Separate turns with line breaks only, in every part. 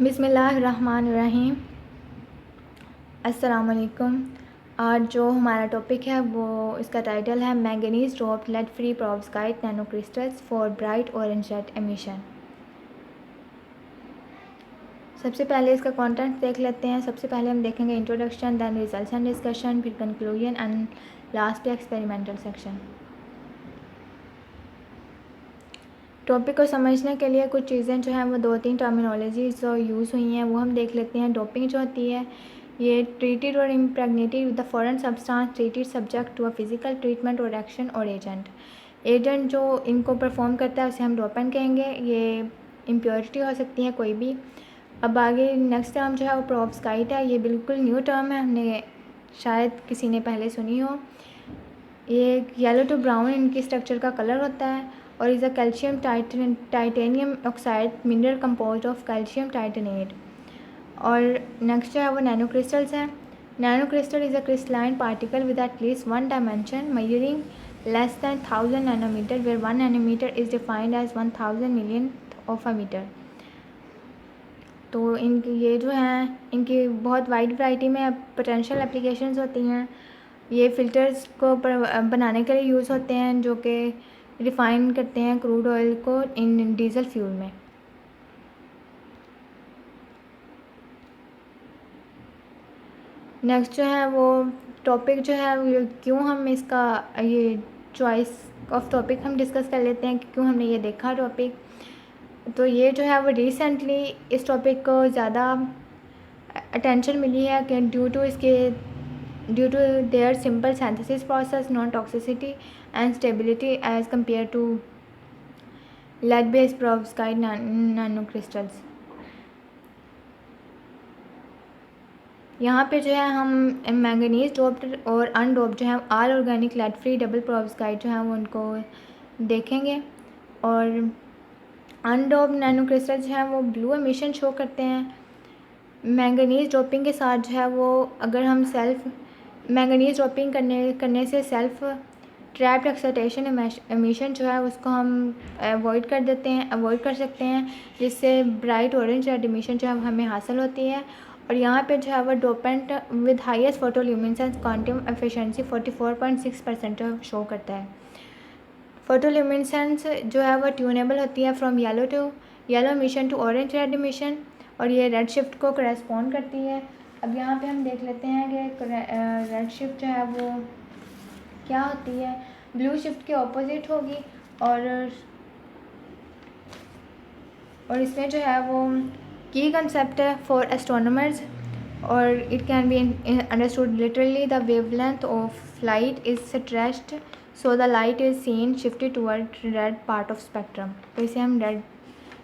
बिस्मिल्लाहिर्रहमानिर्रहीम। अस्सलाम वालेकुम। आज जो हमारा टॉपिक है वो इसका टाइटल है manganese dropped lead free perovskite nano crystals for bright orange red emission. सबसे पहले इसका कंटेंट देख लेते हैं। सबसे पहले हम देखेंगे introduction, then results and discussion, फिर कंक्लूजन एंड लास्ट पे एक्सपेरिमेंटल सेक्शन। टॉपिक को समझने के लिए कुछ चीज़ें जो हैं वो 2-3 टर्मिनोलॉजीज जो यूज़ हुई हैं वो हम देख लेते हैं। डोपिंग जो होती है ये ट्रीटेड और impregnated with the foreign substance treated subject to a physical treatment और एक्शन और एजेंट जो इनको परफॉर्म करता है उसे हम डोपेंट कहेंगे। ये इम्प्योरिटी हो सकती है कोई भी। अब आगे नेक्स्ट टर्म जो है वो पेरोव्स्काइट है। ये बिल्कुल न्यू टर्म है, हमने शायद किसी ने पहले सुनी हो। ये येलो टू ब्राउन इनकी स्ट्रक्चर का कलर होता है और is a calcium titanium oxide mineral composed of calcium titanate. और नेक्स्ट जो है वो नैनो क्रिस्टल्स है। Nano crystal is a crystalline particle with at least one dimension measuring less than 1000 nanometre where 1 nanometre is defined as 1000 million of a metre. तो इनकी ये जो हैं इनकी बहुत वाइड वैरायटी में पोटेंशियल एप्लीकेशंस होती हैं। ये फ़िल्टर्स को बनाने के लिए यूज़ होते हैं जो कि रिफ़ाइन करते हैं क्रूड ऑयल को इन डीजल फ्यूल में। नेक्स्ट जो है वो टॉपिक जो है क्यों हम इसका ये चॉइस ऑफ टॉपिक हम डिस्कस कर लेते हैं कि क्यों हमने ये देखा टॉपिक। तो ये जो है वो रिसेंटली इस टॉपिक को ज़्यादा अटेंशन मिली है कि due to their simple synthesis process, non toxicity and stability as compare to lead based perovskite nano crystals. यहाँ पे जो है हम मैंगनीज डोप्ड और अनडोप्ड जो है all organic lead free double perovskite जो है वो उनको देखेंगे। और अनडोप्ड नैनो क्रिस्टल जो है वो ब्लू एमिशन शो करते हैं। मैंगनीज ड्रॉपिंग के साथ जो है वो अगर हम मैंगनीज ड्रॉपिंग करने से सेल्फ ट्रैप्ड एक्साइटेशन एमिशन जो है उसको हम अवॉइड कर सकते हैं, जिससे ब्राइट ऑरेंज रेड एमिशन जो है हमें हासिल होती है। और यहाँ पे जो है वो dopant with highest photoluminescence quantum efficiency 44.6% show करता है। फोटोल्यूमिनेसेंस जो है वो ट्यूनेबल होती है from yellow emission to orange red emission और ये रेड शिफ्ट को करेस्पॉन्ड करती है। अब यहाँ पे हम देख लेते हैं कि रेड शिफ्ट जो है वो क्या होती है। ब्लू शिफ्ट के ऑपोजिट होगी और इसमें जो है वो की कंसेप्ट है फॉर एस्ट्रोनॉमर्स और it can be understood literally the wavelength of light is stretched so the light is seen shifted toward red part of spectrum. तो इसे हम रेड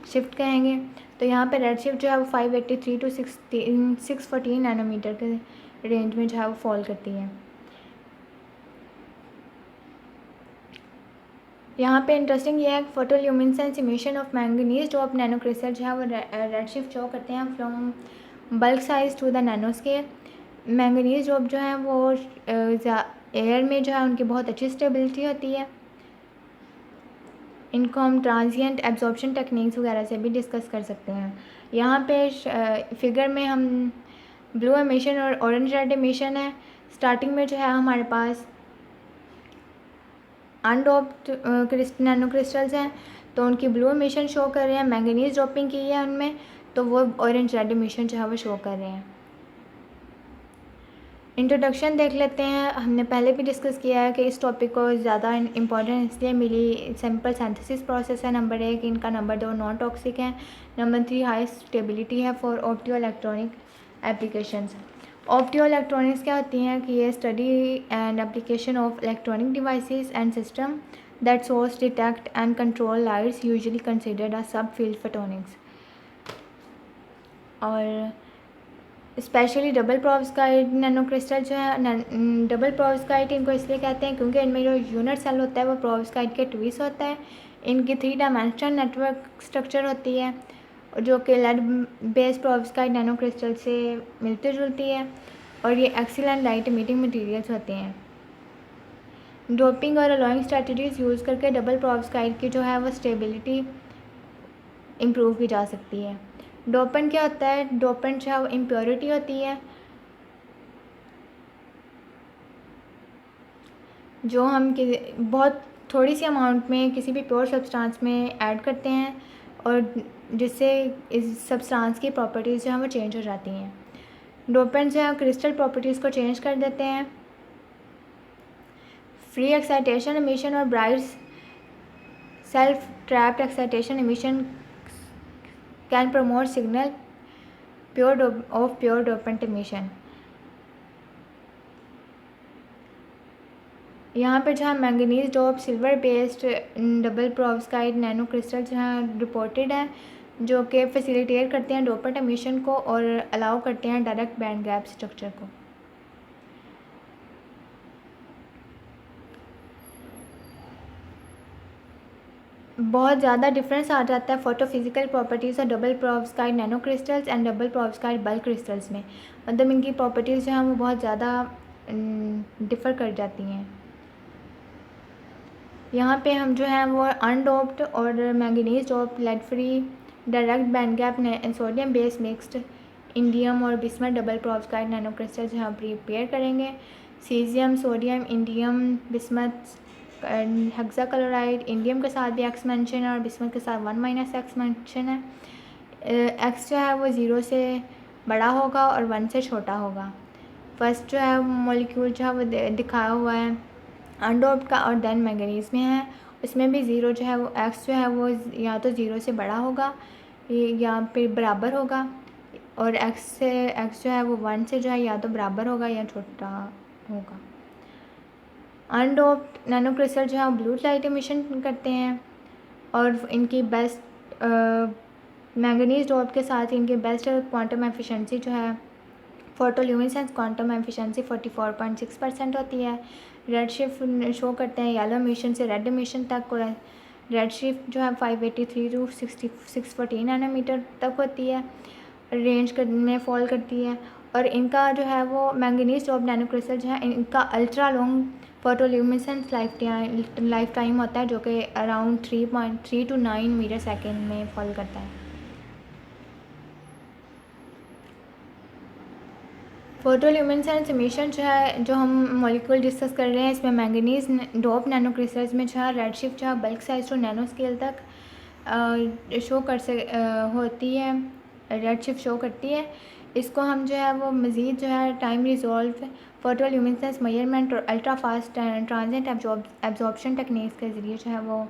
शिफ्ट कहेंगे। तो यहाँ पे रेड शिफ्ट जो है वो 583 टू 614 नैनोमीटर के रेंज में जो है वो फॉल करती है। यहाँ पे इंटरेस्टिंग ये है कि फोटोल्यूमिनेसेंस इमिशन ऑफ मैंगनीज ड्रॉप नैनो क्रिस्टल जो है वो रेड शिफ्ट शो करते हैं from bulk size to the nano scale. Manganese ड्रॉप जो है वो एयर में जो है उनकी बहुत अच्छी स्टेबिलिटी होती है। इनको हम ट्रांजिएंट एब्जॉर्प्शन टेक्निक्स वगैरह से भी डिस्कस कर सकते हैं। यहाँ पे फिगर में हम ब्लू एमिशन और ऑरेंज रेड एमिशन है। स्टार्टिंग में जो है हमारे पास अनडोप्ड नैनो क्रिस्टल्स हैं तो उनकी ब्लू एमिशन शो कर रहे हैं। मैंगनीज ड्रॉपिंग की है उनमें तो वो ऑरेंज रेड एमिशन जो है वो शो कर रहे हैं। इंट्रोडक्शन देख लेते हैं। हमने पहले भी डिस्कस किया है कि इस टॉपिक को ज़्यादा इम्पोर्टेंस इसलिए मिली। सिंपल सिंथेसिस प्रोसेस है नंबर 1 इनका, नंबर 2 नॉन टॉक्सिक है, नंबर 3 हाई स्टेबिलिटी है फॉर ऑप्टियो इलेक्ट्रॉनिक एप्लीकेशंस। ऑप्टियो इलेक्ट्रॉनिक्स क्या होती हैं कि ये study and application of electronic devices and system that source detect and control lights usually considered a सब फील्ड फोटोनिक्स। और specially double perovskite nano crystal जो है डबल पेरोव्स्काइट इनको इसलिए कहते हैं क्योंकि इनमें जो यूनिट सेल होता है वो पेरोव्स्काइट के ट्विस होता है। इनकी 3 डायमेंशनल नेटवर्क स्ट्रक्चर होती है जो कि lead based perovskite nano crystal से मिलती जुलती है और ये एक्सीलेंट लाइट इमिटिंग मटेरियल्स होते हैं। डोपिंग और अलोइंग स्ट्रेटजीज यूज़ करके डबल पेरोव्स्काइट की जो है वो स्टेबिलिटी इम्प्रूव की जा सकती है। डोपेंट क्या होता है? डोपेंट जो है वो इम्प्योरिटी होती है जो हम बहुत थोड़ी सी अमाउंट में किसी भी प्योर सब्सटेंस में ऐड करते हैं और जिससे इस सब्सटेंस की प्रॉपर्टीज़ जो हैं वो चेंज हो जाती हैं। डोपेंट जो है क्रिस्टल प्रॉपर्टीज़ को चेंज कर देते हैं। फ्री एक्साइटेशन एमिशन और bright self trapped excitation emission can promote signal pure dopant emission. यहाँ पे जहाँ manganese doped silver based double perovskite nano crystal जहाँ रिपोर्टेड है जो कि फैसिलिटेट करते हैं डोपेंट एमिशन को और अलाउ करते हैं डायरेक्ट बैंड गैप स्ट्रक्चर को। बहुत ज़्यादा डिफरेंस आ जाता है फोटोफिजिकल प्रॉपर्टीज़ और double perovskite nanocrystals and double perovskite bulk crystals में, मतलब इनकी प्रॉपर्टीज़ जो हैं वो बहुत ज़्यादा डिफ़र कर जाती हैं। यहाँ पे हम जो है वो अनडोप्ड और manganese dope lead free direct band gap sodium base mixed indium और bismuth double perovskite nano crystal जो है प्रिपेयर करेंगे। Caesium sodium indium bismuth hexachloride indium के साथ भी एक्स मेंशन है और बिस्मथ के साथ 1 - एक्स मेंशन है। एक्स जो है वो 0 से बड़ा होगा और 1 से छोटा होगा। फर्स्ट जो है मॉलिक्यूल जो है वो दिखाया हुआ है अनडोप्ड का और देन मैंगनीज में है, उसमें भी 0 जो है वो एक्स जो है वो या तो 0 से बड़ा होगा या फिर बराबर होगा और एक्स जो है वो 1 से जो है या तो बराबर होगा या छोटा होगा। अनडोप्ड नैनो क्रिस्टल जो है ब्लू लाइट एमिशन करते हैं और इनकी बेस्ट मैंगनीज डोप के साथ इनकी बेस्ट क्वांटम एफिशिएंसी जो है फोटोल्यूमिनेसेंस क्वांटम एफिशिएंसी 44.6% होती है। रेड शिफ्ट शो करते हैं येलो एमिशन से रेड एमिशन तक और रेड शिफ्ट जो है 583 टू 614 नैनोमीटर तक होती है, रेंज में फॉल करती है। और इनका जो है वो मैंगनीज डोप नैनो क्रिस्टल जो है इनका अल्ट्रा लॉन्ग फोटोल्यूमिनेसेंस लाइफ टाइम होता है जो कि अराउंड 3.3 to 9 मीटर सेकेंड में फॉल करता है। फोटोल्यूमिनेसेंस एमिशन जो है जो हम मॉलिक्यूल डिस्कस कर रहे हैं इसमें मैंगनीज डोप नैनो क्रिस्टल्स में जो है रेड शिफ्ट जो है bulk size to nano scale तक शो होती है, रेड शिफ्ट शो करती है। इसको हम जो है वो मज़ीद जो है टाइम रिजॉल्व फोटोल्यूमिनेसेंस मेजरमेंट और ultra fast transient absorption techniques के ज़रिए जो है वो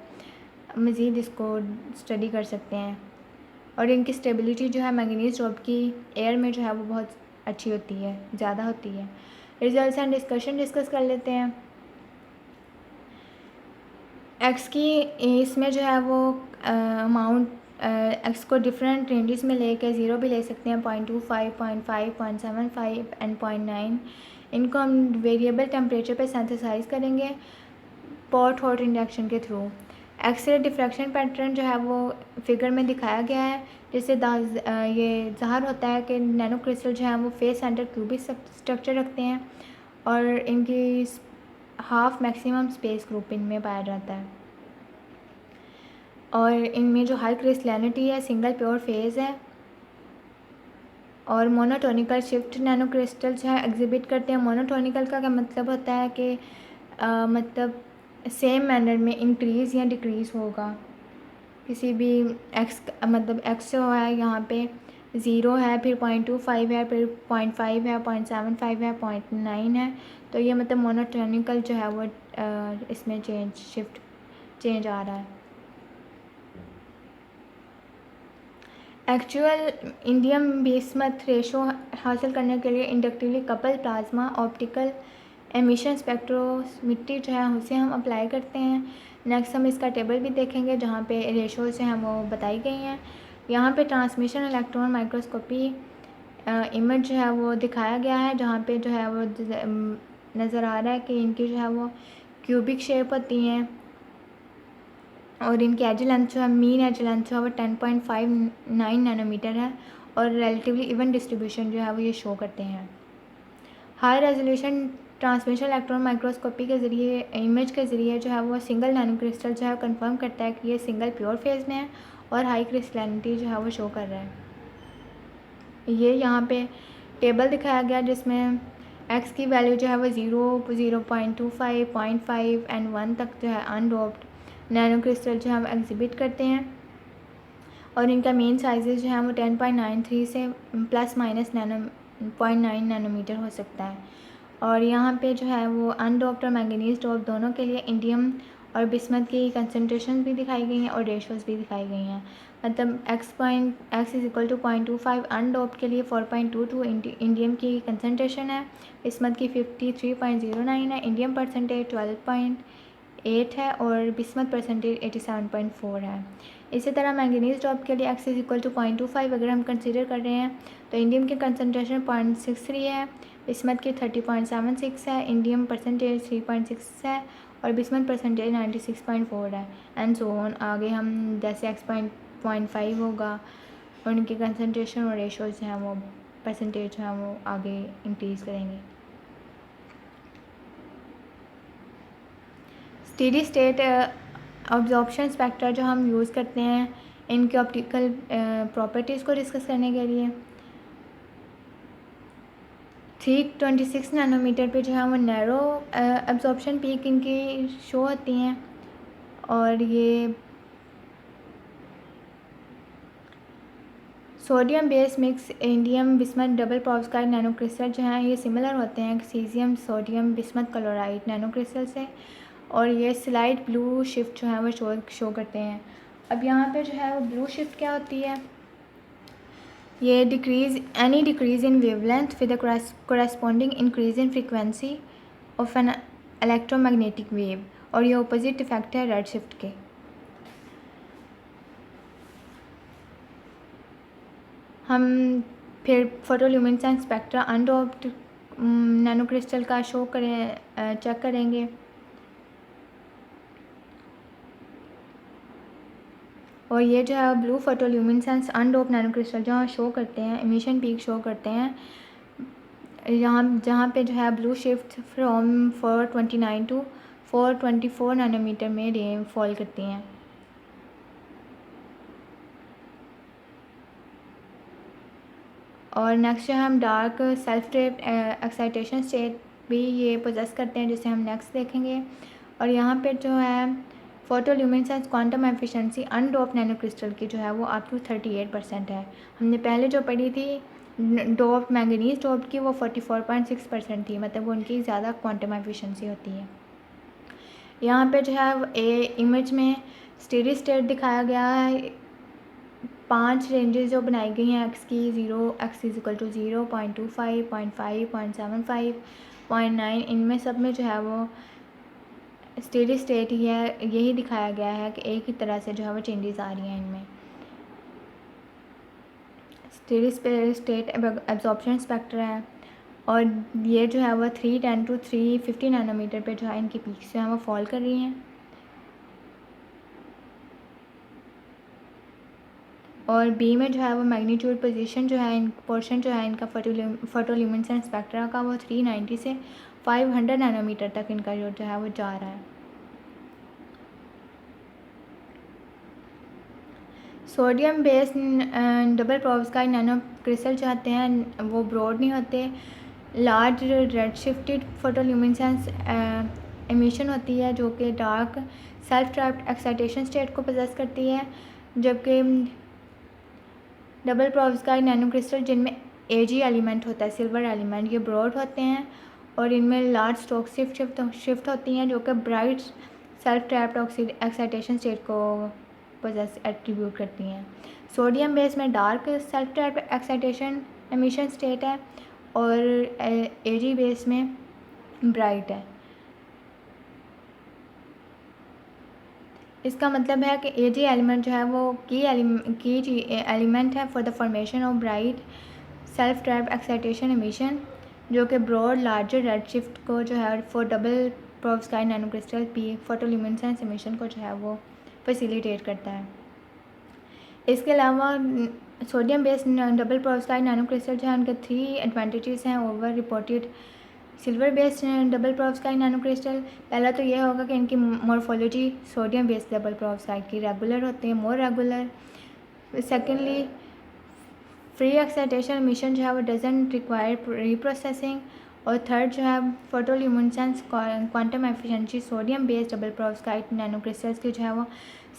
मज़ीद इसको स्टडी कर सकते हैं। और इनकी स्टेबिलिटी जो है मैंगनीज डोप की एयर में जो है वो बहुत अच्छी होती है, ज़्यादा होती है। रिजल्ट्स एंड डिस्कशन डिस्कस कर लेते हैं। एक्स की इसमें जो है वो अमाउंट एक्स को डिफरेंट रेंजेस में लेकर 0 भी ले सकते हैं 0.25 0.5 0.75 एंड 0.9। इनको हम वेरिएबल टेम्परेचर पे सिंथेसाइज करेंगे पॉट हॉट इंडक्शन के थ्रू। एक्सरे डिफ्रैक्शन पैटर्न जो है वो फिगर में दिखाया गया है जिससे ये ज़ाहिर होता है कि नैनो क्रिस्टल जो है वो फेस सेंटर क्यूबिक स्ट्रक्चर रखते हैं और इनकी हाफ मैक्सिमम स्पेस ग्रुप इनमें पाया जाता है और इनमें जो हाई क्रिस्टलिटी है सिंगल प्योर फेज़ है और मोनोटोनिकल शिफ्ट नैनो क्रिस्टल जो है एग्जिबिट करते हैं। मोनोटोनिकल का क्या मतलब होता है कि मतलब सेम मैनर में इंक्रीज़ या डिक्रीज़ होगा किसी भी एक्स, मतलब एक्स जो है यहाँ पे 0 है फिर 0.25 है फिर 0.5 है 0.75 है 0.9 है, तो ये मतलब मोनोटोनिकल जो है वो इसमें चेंज आ रहा है। एक्चुअल इंडियम बिस्मथ रेशो हासिल करने के लिए inductively couple plasma optical emission spectrometry जो है उसे हम अप्लाई करते हैं। नेक्स्ट हम इसका टेबल भी देखेंगे जहाँ पे रेशो जो हैं वो बताई गई हैं। यहाँ पे ट्रांसमिशन इलेक्ट्रॉन माइक्रोस्कोपी इमेज जो है वो दिखाया गया है जहाँ पे जो है वो नज़र आ रहा है कि इनकी जो है वो क्यूबिक शेप होती हैं और इनकी एज लेंथ जो है मीन एज लेंथ जो है वो 10.59 नैनोमीटर है और रिलेटिवली इवन डिस्ट्रीब्यूशन जो है वो ये शो करते हैं। High resolution transmission electron microscopy के ज़रिए इमेज के ज़रिए जो है वो सिंगल नैनो क्रिस्टल जो है कंफर्म करता है कि ये सिंगल प्योर फेज़ में है और हाई क्रिस्टलिटी जो है वो शो कर रहा है। ये यहाँ पे टेबल दिखाया गया जिसमें एक्स की वैल्यू जो है वो 0.25, 0.5 एंड 1 तक जो है अनडोप्ड नैनो क्रिस्टल जो है हम एग्जिबिट करते हैं, और इनका मेन साइजेस जो है वो 10.93 से ±0.9 नैनोमीटर हो सकता है। और यहाँ पे जो है वो अनडोप्ड और मैंगनीज डोप दोनों के लिए इंडियम और बिस्मथ की कंसनट्रेशन भी दिखाई गई हैं और रेशोज़ भी दिखाई गई हैं। मतलब x = 0.25 अनडोप्ड के लिए 4.22 इंडियम की कंसनट्रेशन है, बिस्मथ की 53.09 है, इंडियम परसेंटेज 12.8 है और बिस्मथ परसेंटेज 87.4 है। इसी तरह मैंगनीज डॉप के लिए x = 0.25 अगर हम कंसीडर कर रहे हैं तो इंडियम की कंसनट्रेशन 0.63 है, बिस्मथ की 30.76 है, इंडियम परसेंटेज 3.6 है और बिस्मथ परसेंटेज 96.4 है एंड सो ऑन। आगे हम जैसे x 0.5 होगा उनकी कंसनट्रेशन और रेशोज़ जो हैं वो परसेंटेज जो हैं वो आगे इंक्रीज़ करेंगे। स्टेडी स्टेट ऑब्जॉर्प्शन स्पेक्ट्रा जो हम यूज़ करते हैं इनके ऑप्टिकल प्रॉपर्टीज़ को डिस्कस करने के लिए 326 नैनोमीटर पे जो है वो नैरो एब्जॉर्प्शन पीक इनकी शो होती हैं, और ये sodium base mix indium bismuth double perovskite nano crystal जो हैं ये सिमिलर होते हैं caesium sodium bismuth chloride nano crystal से, और ये स्लाइड ब्लू शिफ्ट जो है वो शो करते हैं। अब यहाँ पे जो है वो ब्लू शिफ्ट क्या होती है, ये any decrease in wavelength with corresponding increase in frequency of an electromagnetic wave, और ये अपोजिट इफेक्ट है रेड शिफ्ट के। हम फिर फोटोल्यूमिनेसेंस स्पेक्ट्रा अनडोप्ड नैनो क्रिस्टल का चेक करेंगे, और ये जो है ब्लू फोटोल्यूमिनेसेंस अनडोप्ड नैनो क्रिस्टल जहाँ शो करते हैं एमिशन पीक शो करते हैं, जहाँ पे जो है blue shift from 429 to 424 nanometre में रेन फॉल करती हैं। और नेक्स्ट जो है हम dark self trapped excitation state भी ये पोजेस करते हैं जिसे हम नेक्स्ट देखेंगे। और यहाँ पे जो है photoluminescence quantum efficiency अनडोप्ड nano crystal की जो है वो अप टू 38% है। हमने पहले जो पढ़ी थी डोप्ड मैंगनीज डोप्ड की वो 44.6% थी, मतलब वो उनकी ज़्यादा क्वांटम एफिशिएंसी होती है। यहाँ पे जो है इमेज में स्टेडी स्टेट दिखाया गया है, 5 रेंजेस जो बनाई गई हैं x की x = 0, 0.25, 0.5, 0.75, 0.9, इनमें सब में जो है वो स्टेडी स्टेट ही है, यही दिखाया गया है कि एक ही तरह से जो है वो चेंजेस आ रही हैं इनमें। स्टेडी स्टेट एब्जॉर्प्शन स्पेक्ट्रा है, और ये जो है वो 310 to 350 नैनोमीटर पे जो है इनकी पीक्स जो है वो फॉल कर रही हैं। और बी में जो है वो मैग्नीट्यूड पोजीशन जो है पोर्शन जो है इनका फोटोल्यूमिनेसेंस स्पेक्ट्रा का वो 390 से 500 नैनोमीटर तक इनका जो है वो जा रहा है। Sodium base double perovskite nano crystal जो आते हैं वो ब्रॉड नहीं होते, large red shifted photoluminescence emission होती है जो कि dark self trapped excitation state को पोजेस करती है, जबकि डबल पेरोव्स्काइड नैनो क्रिस्टल जिनमें Ag एलिमेंट होता है सिल्वर एलिमेंट ये ब्रॉड होते हैं, और इनमें लार्ज स्टॉक शिफ्ट होती हैं जो कि bright self trapped excitation state को पोजेस एट्रीब्यूट करती हैं। सोडियम बेस में dark self trapped excitation emission state है और Ag बेस में ब्राइट है। इसका मतलब है कि Ag एलिमेंट जो है वो की एलिमेंट है for the formation of bright self trapped excitation emission, जो कि ब्रॉड लार्जर रेड शिफ्ट को जो है for double perovskite nano crystal P photoluminescence emission को जो है वो फैसिलिटेट करता है। इसके अलावा sodium based double perovskite nano crystal जो है उनके 3 एडवांटेजेस हैं over reported silver based double perovskite nano crystal. पहला तो यह होगा कि इनकी मॉर्फोलॉजी सोडियम बेस्ड डबल पेरोव्स्काइड की रेगुलर होते हैं, more regular. Secondly free excitation emission जो है वो डजेंट रिक्वायर रीप्रोसेसिंग। और थर्ड जो है photoluminescence quantum efficiency sodium based double perovskite nano crystals की जो है वो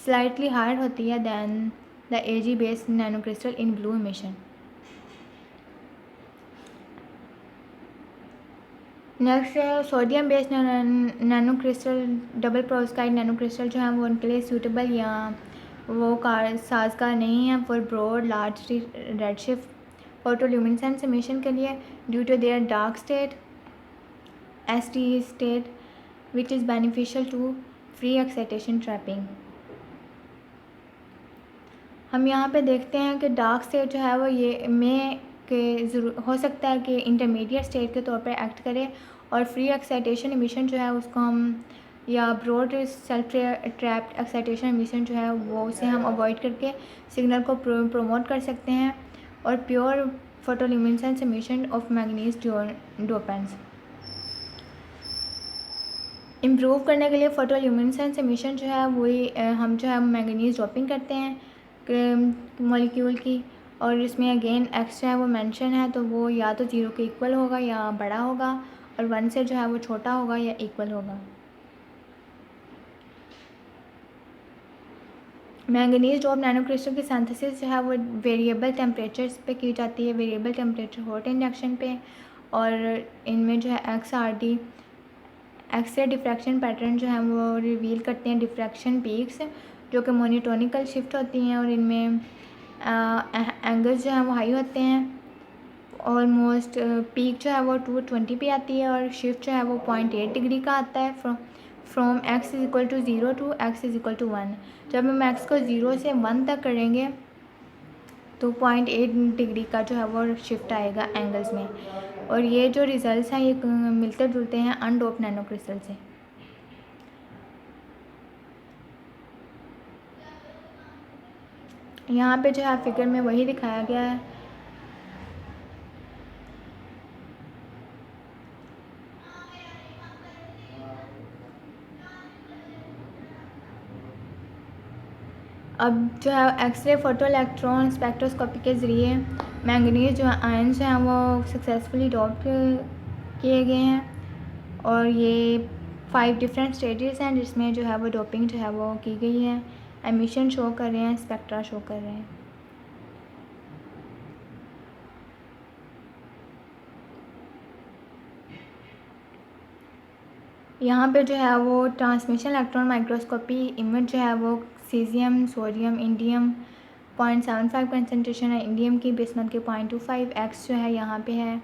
स्लाइटली हायर होती है than the AG based nanocrystal in blue emission. Next sodium based nanocrystal double perovskite nano crystal जो है वो उनके लिए सूटेबल या वो साजगार नहीं है for broad large redshift photoluminescence emission के लिए due to their dark state ST state which is beneficial to free excitation trapping। हम यहाँ पे देखते हैं कि डार्क स्टेट जो है वो ये में के हो सकता है कि इंटरमीडिएट स्टेट के तौर पर एक्ट करे और फ्री एक्साइटेशन एमिशन जो है उसको हम या broad self trapped excitation emission जो है वो उसे हम अवॉइड करके सिग्नल को प्रमोट कर सकते हैं। और pure photoluminescence emission of manganese dopants improve करने के लिए फोटोल्यूमिनेसेंस एमिशन जो है वही हम जो है मैंगनीज ड्रॉपिंग करते हैं मॉलिक्यूल की। और इसमें अगेन एक्स जो है वो मेंशन है तो वो या तो 0 के इक्वल होगा या बड़ा होगा और 1 से जो है वो छोटा होगा या इक्वल होगा। मैंगनीज ड्रॉप नैनो क्रिस्टल की सिंथेसिस जो है वो वेरिएबल टेम्परेचर्स पे की जाती है, वेरिएबल टेम्परेचर हॉट इंडक्शन पे। और इनमें जो है एक्स रे डिफ्रैक्शन पैटर्न जो है वो रिवील करते हैं डिफ्रैक्शन पीक्स जो कि मोनोटोनिकल शिफ्ट होती हैं और इनमें एंगल्स जो हैं वो हाई होते हैं। ऑलमोस्ट पीक जो है वो 220 पे आती है और शिफ्ट जो है वो 0.8 डिग्री का आता है from x is equal to 0 to x is equal to 1। जब हम x को 0 से 1 तक करेंगे तो 0.8 डिग्री का जो है वो शिफ्ट आएगा एंगल्स में। और ये जो रिजल्ट्स हैं ये मिलते जुलते हैं अनडोप नैनो क्रिस्टल से। यहाँ पे जो है फिगर में वही दिखाया गया है। अब जो है एक्सरे फोटो इलेक्ट्रॉन स्पेक्ट्रोस्कोपी के ज़रिए मैंगनीज जो आयन्स हैं वो सक्सेसफुली डॉप किए गए हैं। और ये 5 डिफरेंट स्टेजेस हैं जिसमें जो है वो डोपिंग जो है वो की गई है। एमिशन शो कर रहे हैं, स्पेक्ट्रा शो कर रहे हैं। यहाँ पे जो है वो ट्रांसमिशन इलेक्ट्रॉन माइक्रोस्कोपी इमेज जो है वो सीजियम सोडियम इंडियम 0.75 कंसनट्रेशन है इंडियम की, बिस्मथ की 0.25 एक्स जो है यहाँ पे है।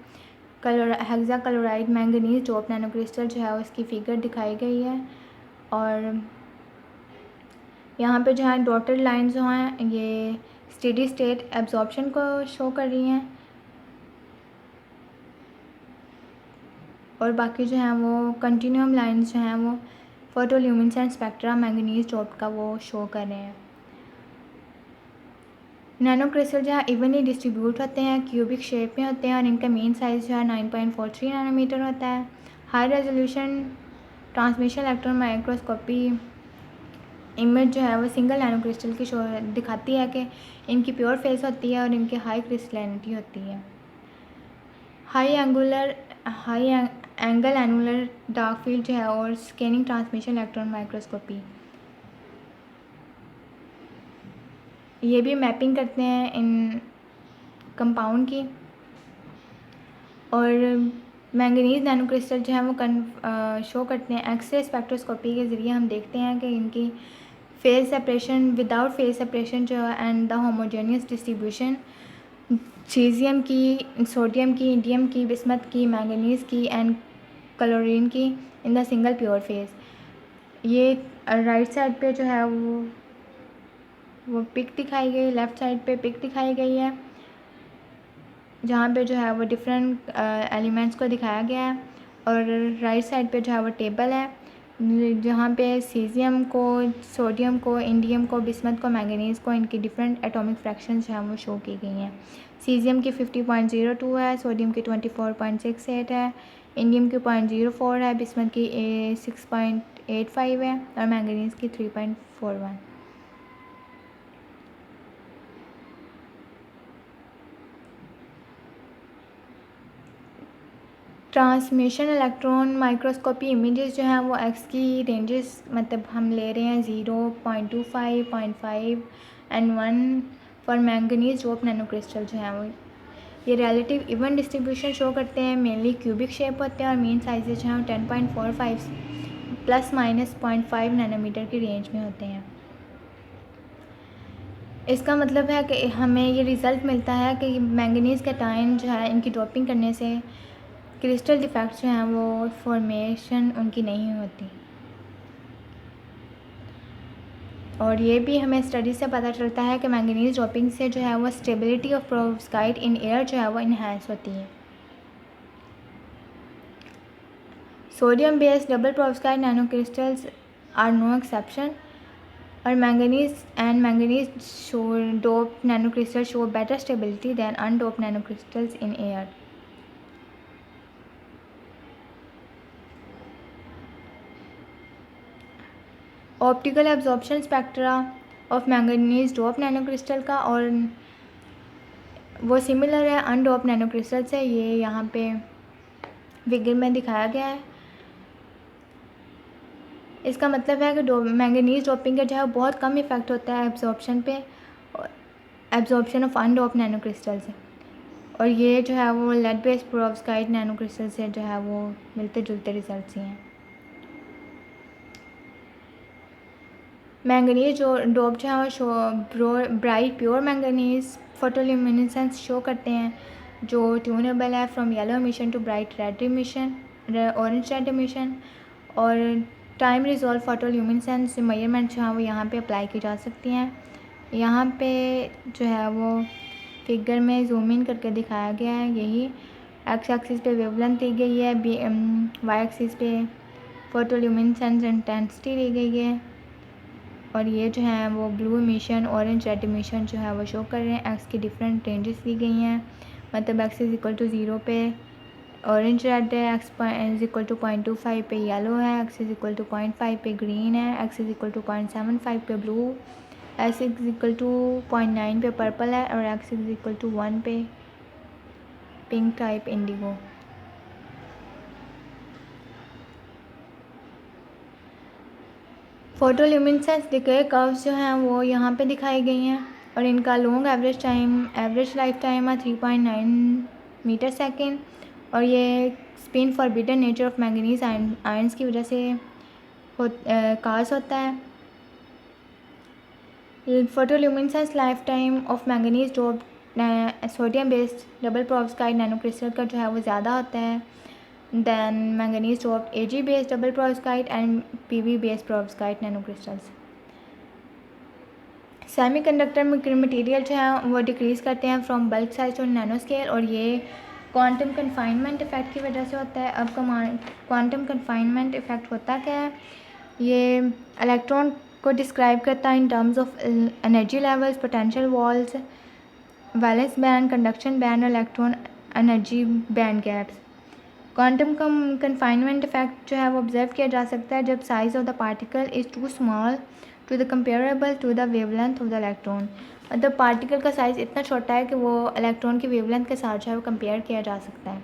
Hexa chloride manganese dope nano crystal जो है उसकी फिगर दिखाई गई है। और यहाँ पे जो है डॉटेड लाइन जो हैं ये स्टेडी स्टेट एब्जॉर्प्शन को शो कर रही हैं और बाकी जो हैं वो कंटिन्यूम लाइंस जो हैं वो फोटोल्यूमिनेसेंस स्पेक्ट्रा मैंगनीज डोप का वो शो कर रहे हैं। नैनो क्रिस्टल जो है इवनली डिस्ट्रीब्यूट होते हैं, क्यूबिक शेप में होते हैं और इनका मेन साइज़ जो है 9.43 नैनोमीटर होता है। High resolution transmission electron microscopy image जो है वो सिंगल नैनो क्रिस्टल की शो दिखाती है कि इनकी प्योर फेस होती है और इनकी हाई क्रिस्टलिनिटी होती है। High angle annular dark field जो है और स्कैनिंग ट्रांसमिशन इलेक्ट्रॉन माइक्रोस्कोपी ये भी मैपिंग करते हैं इन कंपाउंड की। और मैंगनीज नैनो क्रिस्टल जो है वो शो करते हैं एक्सरे स्पेक्ट्रोस्कोपी के ज़रिए। हम देखते हैं कि इनकी phase separation without phase separation जो है and the homogeneous distribution caesium की, सोडियम की, इंडियम की, बिस्मथ की, मैंगनीज की एंड क्लोरीन की in the single pure phase. ये राइट साइड पे जो है वो पिक दिखाई गई, लेफ़्ट साइड पे पिक दिखाई गई है जहाँ पे जो है वो डिफरेंट एलिमेंट्स को दिखाया गया है। और राइट साइड पे जो है वो टेबल है जहाँ पे सीजियम को, सोडियम को, इंडियम को, बिस्मथ को, मैंगनीज़ को इनकी डिफरेंट एटॉमिक फ्रैक्शंस जो है वो शो की गई हैं। सीजियम की 50.02 है, सोडियम की 24.68 है, इंडियम की 0.04 है, बिस्मथ की 6.85 है और मैंगनीज़ की 3.41। . . . . . . . . . . . . . . . . . . . . . . . . . . . . . . . . . . . . . . . . . . . . . . . . . . . . . . . . . ट्रांसमिशन इलेक्ट्रॉन माइक्रोस्कोपी इमेजेस जो हैं वो एक्स की रेंजेस मतलब हम ले रहे हैं 0.25, 0.5 and 1 for manganese dope nano crystal जो हैं वो ये रिलेटिव इवन डिस्ट्रीब्यूशन शो करते हैं। मेनली क्यूबिक शेप होते हैं और मेन साइजेज जो हैं 10.45 प्लस माइनस 0.5 नैनोमीटर की रेंज में होते हैं। इसका मतलब है कि हमें ये रिज़ल्ट मिलता है कि मैंगनीज़ कैटायन जो है इनकी ड्रॉपिंग करने से क्रिस्टल डिफेक्ट्स जो हैं वो फॉर्मेशन उनकी नहीं होती। और ये भी हमें स्टडी से पता चलता है कि मैंगनीज़ ड्रॉपिंग से जो है वो stability of perovskite in air जो है वो इन्हांस होती है। Sodium based double perovskite nano crystals are no exception और manganese dope nanocrystal show better stability than undoped nano crystals in air. Optical absorption spectra of manganese dope nano crystal का और वो similar है अनडोप nano crystal से। ये यहाँ पे figure में दिखाया गया है। इसका मतलब है कि मैंगनीज डोपिंग का जो है बहुत कम इफेक्ट होता है एब्जॉर्प्शन पे, absorption of undope nano crystal से। और ये जो है वो lead based perovskite nano crystal से जो है वो मिलते जुलते रिजल्ट्स ही हैं। मैंगनीज जो डोप जो है वो show bright pure manganese photoluminescence show करते हैं जो ट्यूनेबल है from yellow emission to bright red emission, orange red emission. और टाइम रिजॉल्व फोटोल्यूमिनेसेंस मेजरमेंट जो है वो यहाँ पे अप्लाई की जा सकती हैं। यहाँ पे जो है वो फिगर में जूम इन करके दिखाया गया है। यही एक्स एक्सिस पे वेवलेंथ दी गई है, वाई एक्सिस पे फोटोल्यूमिनेसेंस इंटेंसिटी दी गई है। और ये जो है वो blue emission orange red emission जो है वो शो कर रहे हैं। एक्स की डिफरेंट रेंजेस दी गई हैं, मतलब एक्स इज इक्वल टू 0 पे ऑरेंज रेड है, एक्स इज इक्वल टू 0.25 पे येलो है, एक्स इज इक्वल टू 0.5 पे ग्रीन है, एक्स इज इक्वल टू 0.75 पे blue, x is equal to 0.9 पे पर्पल है और एक्स इज इक्वल टू 1 पे pink type indigo. Photoluminescence decay curves जो हैं वो यहाँ पे दिखाई गई हैं और इनका लॉन्ग एवरेज लाइफ टाइम है 3.9 मीटर सेकेंड। और ये spin forbidden nature of manganese ions की वजह से काज होता है। Photoluminescence life time of manganese dope sodium based double perovskite nano crystal का जो है वो ज़्यादा होता है than manganese dope AG based double perovskite and PV based perovskite nano crystals. Semiconductor material जो है वो डिक्रीज़ करते हैं from bulk size to nano scale और ये क्वांटम कन्फाइनमेंट इफेक्ट की वजह से होता है। अब क्वांटम कन्फाइनमेंट इफेक्ट होता क्या है? ये इलेक्ट्रॉन को डिस्क्राइब करता है in terms of energy levels, potential walls, valence band, conduction band और electron energy band gaps. Quantum confinement effect जो है वो ऑब्जर्व किया जा सकता है जब size of the particle is too small to the comparable to the wavelength of the electron. मतलब पार्टिकल का साइज़ इतना छोटा है कि वो इलेक्ट्रॉन की वेवलेंथ के साथ जो है वो कंपेयर किया जा सकता है।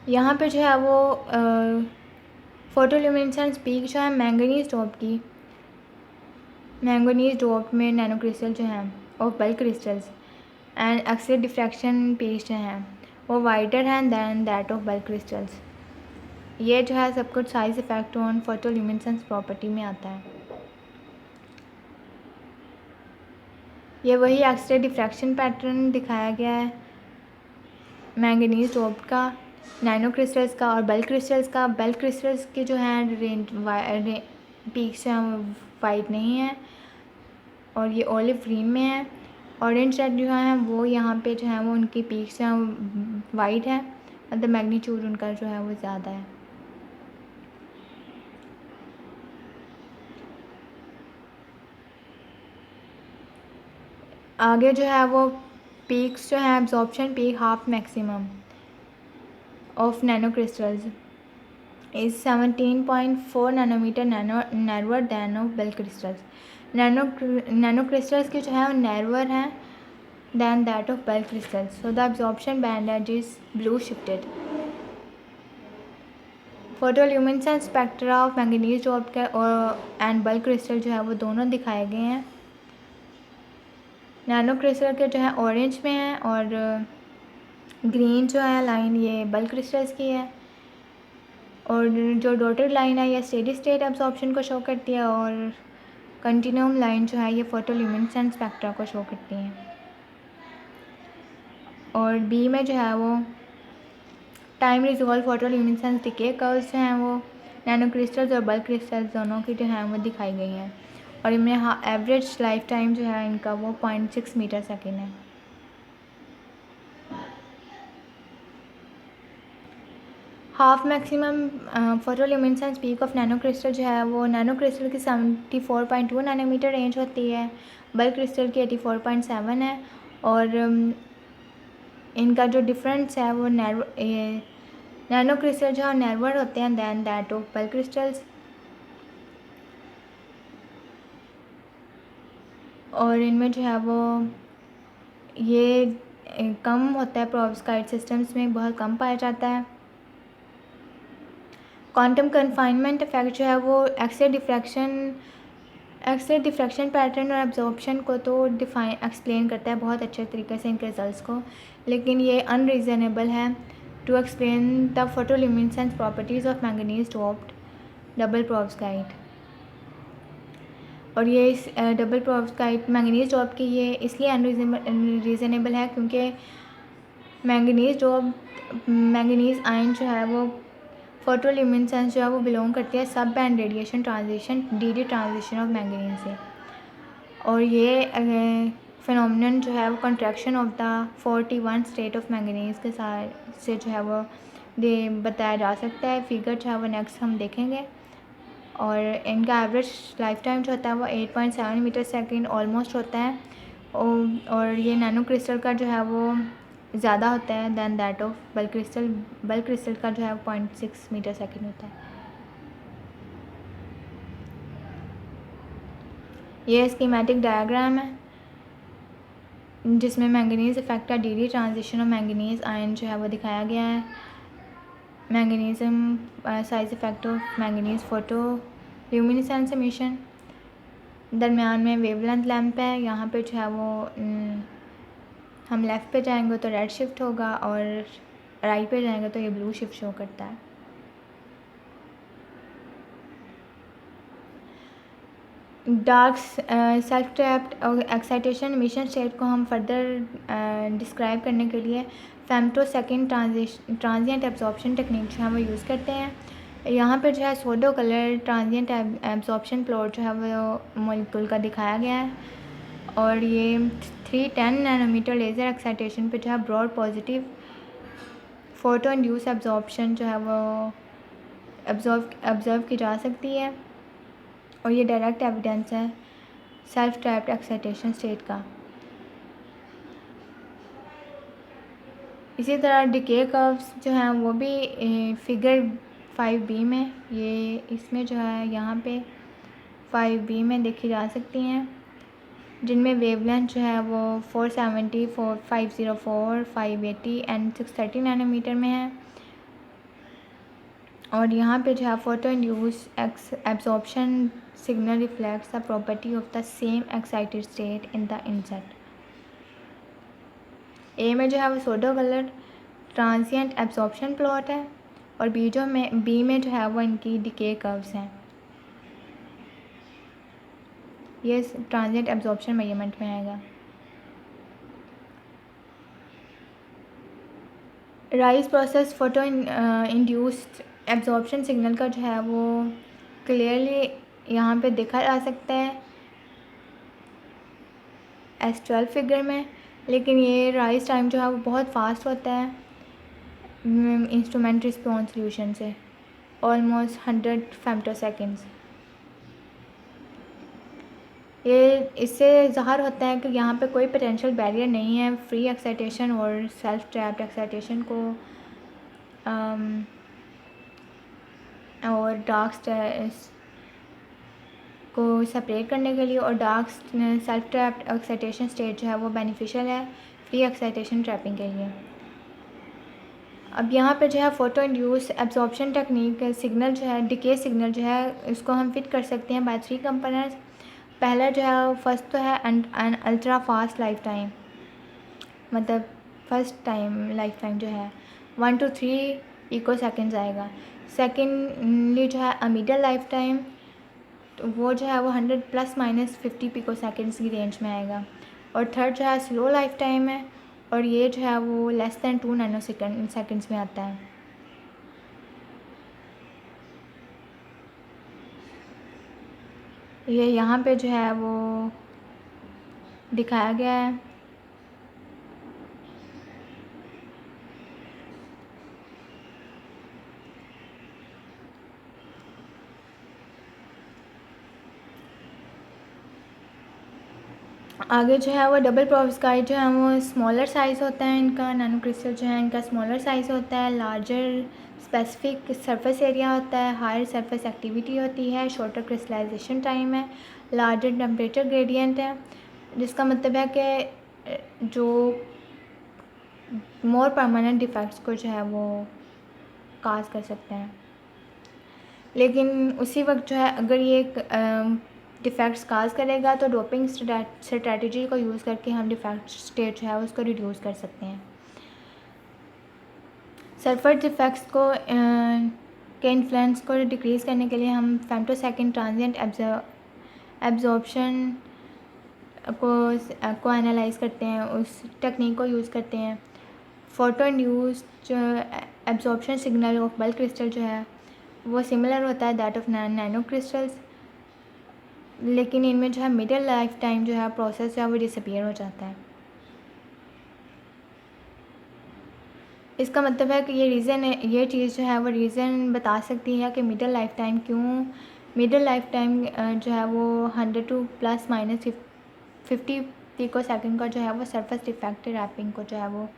यहाँ पे जो है वो फोटोल्यूमिनेसेंस पीक जो है मैंगनीज डोप में नैनो क्रिस्टल जो हैं और bulk crystals and x-ray diffraction peak जो हैं वो वाइडर हैं than that of bulk crystals. ये जो है सब कुछ size effect on photoluminescence property में आता है। ये वही एक्सरे डिफ्रैक्शन पैटर्न दिखाया गया है मैंगनीज डोप का, नैनो क्रिस्टल्स का और बल्क क्रिस्टल्स का। बल्क क्रिस्टल्स के जो हैं पीक्स हैं वो वाइट नहीं है और ये ऑलिव ग्रीन में है। ऑरेंज रेड जो हैं वो यहाँ पे जो है वो उनकी पीक्स हैं वाइट है, मतलब मैग्नीट्यूड उनका जो है वो ज़्यादा है। आगे जो है वो पीक्स जो है absorption peak half maximum of nano crystals is 17.4 nanometre narrower than of bulk crystals. Nano crystals के जो है वो नैरोअर हैं than that of bulk crystals. So the absorption band edge is blue shifted. Photoluminescence spectra of manganese जो आपका और and bulk crystal जो है वो दोनों दिखाए गए हैं। नैनो क्रिस्टल के जो है ऑरेंज में है और ग्रीन जो है लाइन ये बल्क क्रिस्टल्स की है, और जो डॉटेड लाइन है ये स्टेडी स्टेट एब्जॉर्प्शन को शो करती है, और कंटिन्यूम लाइन जो है ये फोटोल्यूमिनेसेंस स्पेक्ट्रा को शो करती है। और बी में जो है वो टाइम रिजॉल्व फोटोल्यूमिनेसेंस डिके कर्व्स जो हैं वो नैनो क्रिस्टल्स और बल्क क्रिस्टल्स दोनों की जो है वो दिखाई गई हैं, और इनमें एवरेज लाइफ टाइम जो है इनका वो 0.6 मीटर सेकेंड है। Half maximum photoluminescence peak of nano crystal जो है वो नैनो क्रिस्टल की 74.2 नैनोमीटर रेंज होती है, बल्क क्रिस्टल की 84.7 है, और इनका जो डिफरेंस है वो नैनो क्रिस्टल जो है नैरोअर होते हैं than that of bulk crystals, और इनमें जो है वो ये कम होता है, पेरोव्स्काइट सिस्टम्स में बहुत कम पाया जाता है। क्वांटम कन्फाइनमेंट इफेक्ट जो है वो एक्सरे डिफ्रैक्शन पैटर्न और एब्जॉर्प्शन को तो एक्सप्लेन करता है बहुत अच्छे तरीके से इनके रिजल्ट्स को, लेकिन ये अनरीजनेबल है to explain the photoluminescence properties of manganese doped double perovskite. और ये इस डबल पेरोव्स्काइट मैंगनीज डोप की ये इसलिए अनरीजनेबल है क्योंकि मैंगनीज आयन जो है वो फोटोल्यूमिनेसेंस जो है वो बिलोंग करती है सब band radiation transition D transition of manganese से, और ये फिनोमिनन जो है वो contraction of the 41 state of manganese के साथ से जो है वो बताया जा सकता है। फिगर जो है वो नेक्स्ट हम देखेंगे, और इनका एवरेज लाइफ टाइम जो होता है वो 8.7 मीटर सेकेंड ऑलमोस्ट होता है, और ये नैनो क्रिस्टल का जो है वो ज़्यादा होता है than that of bulk crystal का जो है 0.6 मीटर सेकेंड होता है। ये स्कीमेटिक डायग्राम है जिसमें मैंगनीज इफेक्ट का डी ट्रांजिशन और मैंगनीज आयन जो है वो दिखाया गया है। मैंगनीज़म size effect of manganese photoluminescence emission, दरमियान में वेवलेंथ लैंप है, यहाँ पे जो है वो हम लेफ़्ट पे जाएंगे तो रेड शिफ्ट होगा और राइट पे जाएंगे तो ये ब्लू शिफ्ट शो करता है। डार्क सेल्फ ट्रैप्ड और एक्साइटेशन एमिशन स्टेट को हम फर्दर डिस्क्राइब करने के लिए फेम्टोसेकंड ट्रांजिएंट एब्जॉर्प्शन टेक्निक जो है वो यूज़ करते हैं। यहाँ पर जो है सोडो कलर ट्रांजिएंट एब्जॉर्प्शन प्लॉट जो है वो मॉलिक्यूल का दिखाया गया है, और ये 310 नैनोमीटर लेज़र एक्साइटेशन पे जो है broad positive photo induce absorption जो है वो ऑब्ज़र्व की जा सकती है, और ये डायरेक्ट एविडेंस है सेल्फ ट्रैप्ड एक्साइटेशन स्टेट का। इसी तरह डिके कर्व्स जो हैं वो भी फिगर 5B में ये इसमें जो है यहाँ पे 5B में देखी जा सकती हैं, जिनमें वेवलेंथ जो है वो 470, 504, 580 एंड 630 नैनोमीटर में है, और यहाँ पे जो है photo induce absorption signal reflects the property of the same excited state in the inset. A में जो है वो pseudo colour transient absorption plot है, और बी में जो है वो इनकी डिके कर्व्स हैं। ये ट्रांजिएंट एब्जॉर्प्शन मेजरमेंट में आएगा। Rise process photo induced absorption signal का जो है वो क्लियरली यहाँ पे देखा जा सकता है S12 फिगर में, लेकिन ये राइज टाइम जो है वो बहुत फास्ट होता है इंस्ट्रूमेंट रिस्पॉन्स सॉल्यूशन से, ऑलमोस्ट 100 फेम्टोसेकेंड्स। ये इससे ज़ाहिर होता है कि यहाँ पे कोई पोटेंशियल बैरियर नहीं है फ्री एक्साइटेशन और सेल्फ ट्रैप्ड एक्साइटेशन को और डार्क को सेपरेट करने के लिए, और dark self trapped excitation state जो है वो बेनिफिशियल है फ्री एक्साइटेशन ट्रैपिंग के लिए। अब यहाँ पे जो है photo induce absorption technique signal जो है, डिके सिग्नल जो है, इसको हम फिट कर सकते हैं बाय 3 कंपोनेंट्स। पहला जो है फर्स्ट तो है an ultra fast life time, मतलब फर्स्ट टाइम लाइफ टाइम जो है 1 to 3 पिको सेकेंड्स आएगा। सेकेंडली जो है मिडल लाइफ टाइम, तो वो जो है वो 100 ± 50 पिको सेकेंड्स की रेंज में आएगा। और थर्ड जो है स्लो लाइफ टाइम है, और ये जो है वो लेस दैन 2 नैनो सेकेंड्स में आता है। ये यहाँ पे जो है वो दिखाया गया है। आगे जो है वो डबल पेरोव्स्काइट जो है वो स्मॉलर साइज़ होता है इनका, नैनो क्रिस्टल जो है इनका स्मॉलर साइज़ होता है, लार्जर स्पेसिफिक सरफेस एरिया होता है, हायर सरफेस एक्टिविटी होती है, शॉर्टर क्रिस्टलाइजेशन टाइम है, लार्जर टेम्परेचर ग्रेडियंट है, जिसका मतलब है कि जो मोर परमानेंट डिफेक्ट्स को जो है वो काज कर सकते हैं। लेकिन उसी वक्त जो है अगर ये डिफेक्ट्स काज करेगा तो डोपिंग स्ट्रेटजी को यूज़ करके हम डिफेक्ट स्टेट जो है उसको रिड्यूस कर सकते हैं। सल्फर डिफेक्ट्स को के इन्फ्लुएंस को डिक्रीज़ करने के लिए हम फेम्टोसेकेंड ट्रांजिएंट एब्जॉर्प्शन को एनालाइज करते हैं, उस टेक्निक को यूज़ करते हैं। फोटो इंड्यूस्ड जो absorption signal of bulk crystal जो है वो सिमिलर होता है दैट ऑफ नैनो क्रिस्टल्स, लेकिन इनमें जो है मिडिल लाइफ टाइम जो है प्रोसेस जो है वो डिसअपीयर हो जाता है। इसका मतलब है कि ये रीज़न है, ये चीज़ जो है वो रीज़न बता सकती है कि मिडिल लाइफ टाइम क्यों, मिडिल लाइफ टाइम जो है वो 100 to ±50 पिको सेकेंड का जो है वो सरफेस डिफेक्ट रैपिंग को जो है वो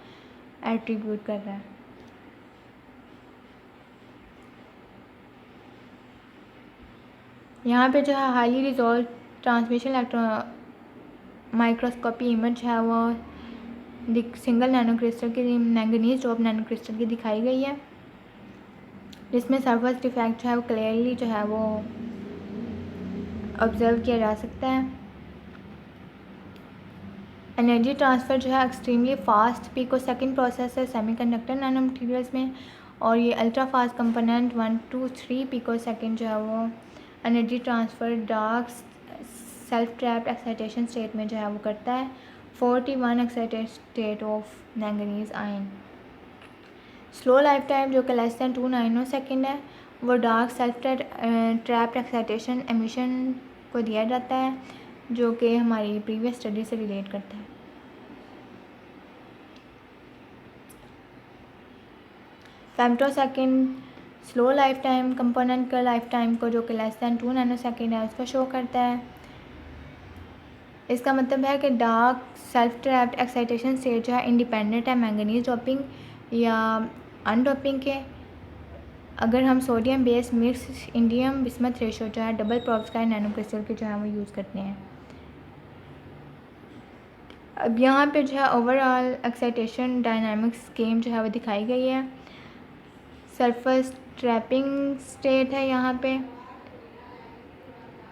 एट्रीब्यूट कर रहा है। यहाँ पे जो है highly resolve transmission microscopy image है वो सिंगल नैनो क्रिस्टल की मैंगनीज डोप नैनो क्रिस्टल की दिखाई गई है, जिसमें सरफेस डिफेक्ट जो है वो क्लियरली जो है वो ऑब्जर्व किया जा सकता है। एनर्जी ट्रांसफ़र जो है extremely fast pico second process है सेमीकंडक्टर नैनो मटीरियल्स में, और ये ultra fast component 1 to 3 pico second जो है वो energy transfer dark self trapped excitation state में जो है वो करता है 41 excited state of manganese ion. Slow life time जो कि लेस दैन 2 नैनो सेकेंड है, वो dark self trapped excitation emission को दिया जाता है, जो कि हमारी प्रीवियस स्टडी से रिलेट करता है। फेम्टोसेकेंड स्लो लाइफ टाइम कंपोनेंट का लाइफ टाइम को जो कि लेस दैन 2 नैनो सेकेंड है उसको शो करता है। इसका मतलब है कि dark self trapped excitation state जो है इंडिपेंडेंट है मैंगनीज डोपिंग या अनडोपिंग के। अगर हम sodium base mix indium bismuth ratio जो है डबल पेरोव्स्काइट नैनो क्रिस्टल के जो है वो यूज़ करते हैं। अब यहाँ पे जो है ओवरऑल एक्साइटेशन डायनामिक्स स्कीम जो है वो दिखाई गई है। सरफेस ट्रैपिंग स्टेट है यहाँ पे,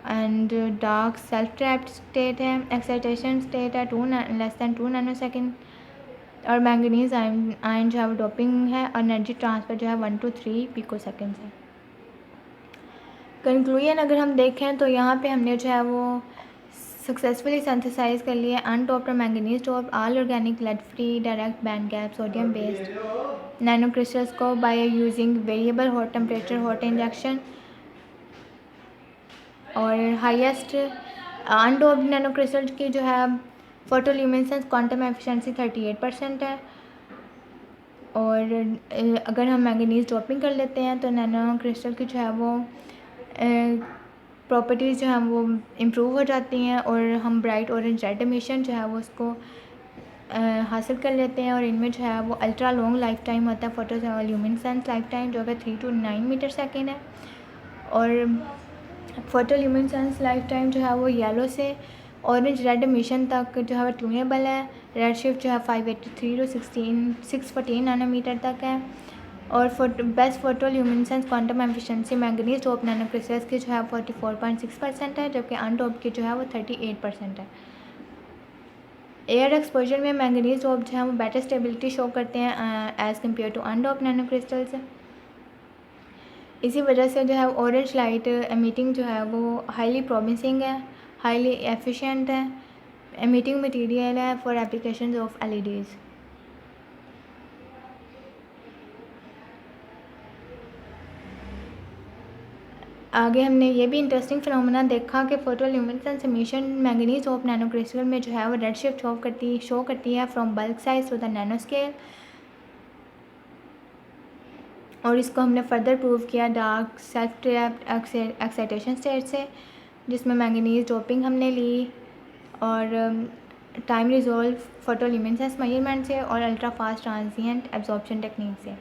and dark self trapped state है, एक्साइटेशन स्टेट है लेस दैन 2 नैनो सेकेंड, और मैंगनीज आयन जो है वो डोपिंग है, और एनर्जी ट्रांसफ़र जो है 1 to 3 पिको सेकेंड्स है। कंक्लूजन अगर हम देखें तो यहाँ पे हमने जो है वो सक्सेसफुली सिंथेसाइज कर लिया undoped manganese dope all organic lead free direct band gap sodium based nano crystals को by using variable hot temperature hot injection, और हाईएस्ट अनडोप्ड नैनो क्रिस्टल की जो है फोटोल्यूमिनेसेंस क्वांटम एफिशिएंसी 38% है। और अगर हम मैंगनीज डोपिंग कर लेते हैं तो नैनो क्रिस्टल की जो है वो प्रॉपर्टीज़ जो हैं वो इम्प्रूव हो जाती हैं, और हम ब्राइट ऑरेंज रेड एमिशन जो है वो उसको हासिल कर लेते हैं। और इनमें जो है वो अल्ट्रा लॉन्ग लाइफ टाइम होता है ल्यूमिनेसेंस लाइफ टाइम जो कि 3 to 9 मीटर सेकेंड है। और फोटोल्यूमिनेसेंस लाइफ टाइम जो है वो येलो से ऑरेंज रेड एमिशन तक जो है वो ट्यूनेबल है। रेड शिफ्ट जो है 583 टू 614 नैनोमीटर तक है। और best photoluminescence quantum efficiency manganese dope nano crystals की जो है 44.6% है, जबकि अनडोप की जो है वो 38% है। एयर एक्सपोजर में मैंगनीज डोप जो है वो बेटर स्टेबिलिटी शो करते हैं as compare to undope nano crystals. इसी वजह से जो है ऑरेंज लाइट एमिटिंग जो है वो हाईली प्रॉमिसिंग है, हाईली एफिशिएंट है, एमिटिंग मटेरियल है फॉर एप्लीकेशंस ऑफ एलईडीज़। आगे हमने ये भी इंटरेस्टिंग फिनोमेना देखा कि photoluminescence emission manganese of nano crystal में जो है वो रेड शिफ्ट शो करती है from bulk size to the nano scale. और इसको हमने फर्दर प्रूव किया dark self trapped excitation state से, जिसमें मैंगनीज डोपिंग हमने ली और टाइम रिजॉल्व फोटोल्यूमिनेसेंस मेजरमेंट से और ultra fast transient absorption technique से।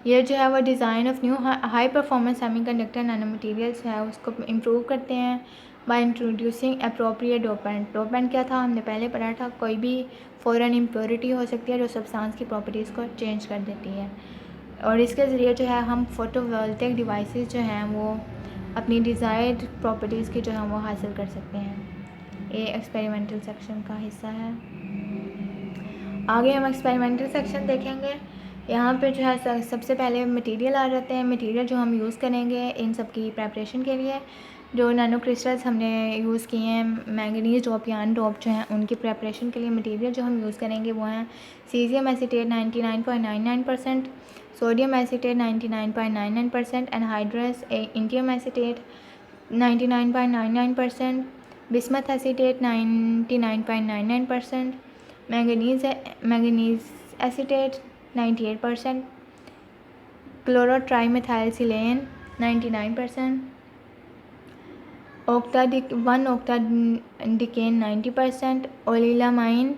ये जो है वो design of new high performance semiconductor nano materials है उसको इम्प्रूव करते हैं by introducing appropriate dopant. Dopant क्या था हमने पहले पढ़ा था, कोई भी फॉरेन इम्प्योरिटी हो सकती है जो सब्सटेंस की प्रॉपर्टीज़ को चेंज कर देती है। और इसके ज़रिए जो है हम फोटोवोल्टिक डिवाइसेस जो हैं वो अपनी डिज़ायर्ड प्रॉपर्टीज़ की जो है वो हासिल कर सकते हैं। ये एक्सपेरिमेंटल सेक्शन का हिस्सा है। आगे हम एक्सपेरिमेंटल सेक्शन देखेंगे। यहाँ पे जो है सबसे पहले मटेरियल आ जाते हैं। मटेरियल जो हम यूज़ करेंगे इन सब की प्रेपरेशन के लिए, जो नैनो क्रिस्टल्स हमने यूज़ किए हैं मैंगनीज डोप या अनडोप जो हैं उनकी प्रेपरेशन के लिए मटेरियल जो हम यूज़ करेंगे वो हैं caesium acetate 99.99%, sodium acetate 99.99%, anhydrous indium acetate 99.99%, bismuth acetate 99.99%, manganese acetate 98%, क्लोरोट्राईमेथाइलसिलेन 99%, ऑक्टाडिकेन 90%, ओलिलामाइन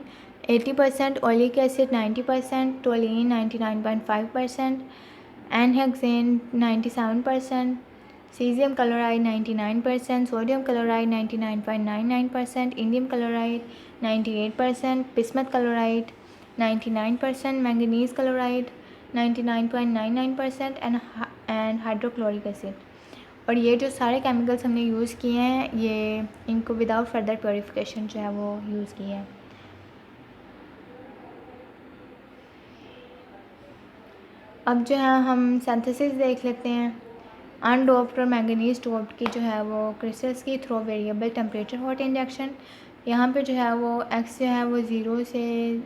80%, oleic acid 90%, toluene 99.5%, एनहेक्सेन 97%, caesium chloride 99%, sodium chloride 99.99%, indium chloride 98%, bismuth chloride 99%, manganese chloride 99.99% and hydrochloric acid. और ये जो सारे केमिकल्स हमने यूज़ किए हैं ये इनको विदाउट फर्दर प्योरीफिकेशन जो है वो यूज़ किए हैं। अब जो है हम सिंथेसिस देख लेते हैं। अनडोप्ड और मैंगनीज डोप्ड की जो है वो क्रिस्टल्स की through variable temperature hot injection. यहाँ पे जो है वो एक्स जो है वो ज़ीरो से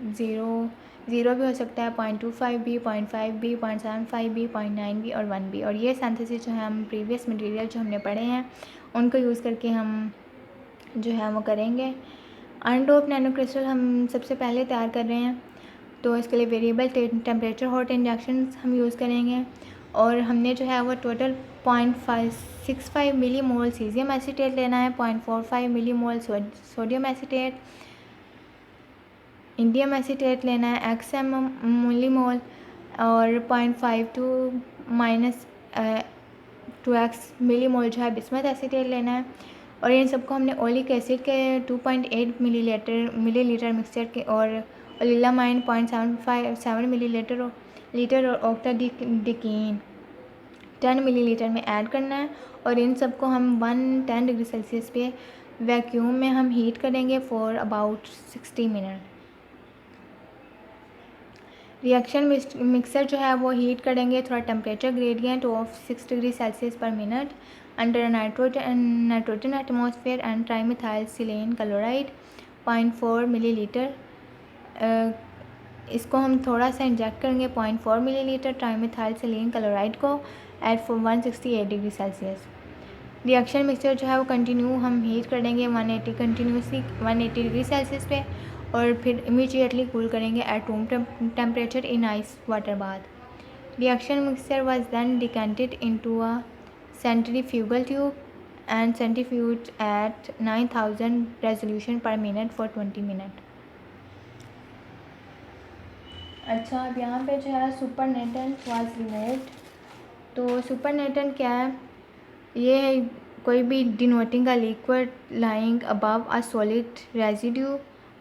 ज़ीरो भी हो सकता है, 0.25 भी, 0.5 भी, 0.75 भी, 0.9 भी और 1 भी। और ये सिंथेसिस जो है हम प्रीवियस मटेरियल जो हमने पढ़े हैं उनको यूज़ करके हम जो है वो करेंगे। अनडोप्ड नैनो क्रिस्टल हम सबसे पहले तैयार कर रहे हैं, तो इसके लिए वेरिएबल टेम्परेचर हॉट इंजेक्शन हम यूज़ करेंगे। और हमने जो है वो total 0.65 milli mole caesium acetate लेना है, 0.45 milli mole sodium acetate, indium acetate लेना है XM मिली मोल, और 0.52 माइनस 2x मिली मोल जो है बिस्मथ एसीटेट लेना है। और इन सबको हमने ओलिक एसिड के 2.8 मिलीलीटर मिक्सचर के और ओलिलामाइन 0.7 मिलीलीटर और ऑक्टाडिकीन 10 मिलीलीटर में ऐड करना है। और इन सबको हम 110 डिग्री सेल्सियस पे वैक्यूम में हम हीट करेंगे for about 60 minute. Reaction mixer जो है वो हीट करेंगे थोड़ा temperature gradient of 6 degree Celsius per minute under nitrogen atmosphere and trimethylsilane chloride 0.4 millilitre. इसको हम थोड़ा सा इंजेक्ट करेंगे 0.4 मिलीलीटर ट्राईमेथाइलसिलेन क्लोराइड को at 168 degree Celsius. Reaction mixture जो है वो कंटिन्यू हम हीट करेंगे 180 डिग्री सेल्सियस पे और फिर इमीडिएटली कूल करेंगे at room temperature in ice water bath. Reaction mixture was then decanted into a centrifugal tube and centrifuged at 9000 resolution per minute for 20 minute. अच्छा, अब यहाँ पे जो है सुपरनेटेंट वाज रिमूव्ड। तो सुपरनेटेंट क्या है? ये है कोई भी denoting a liquid lying above a solid residue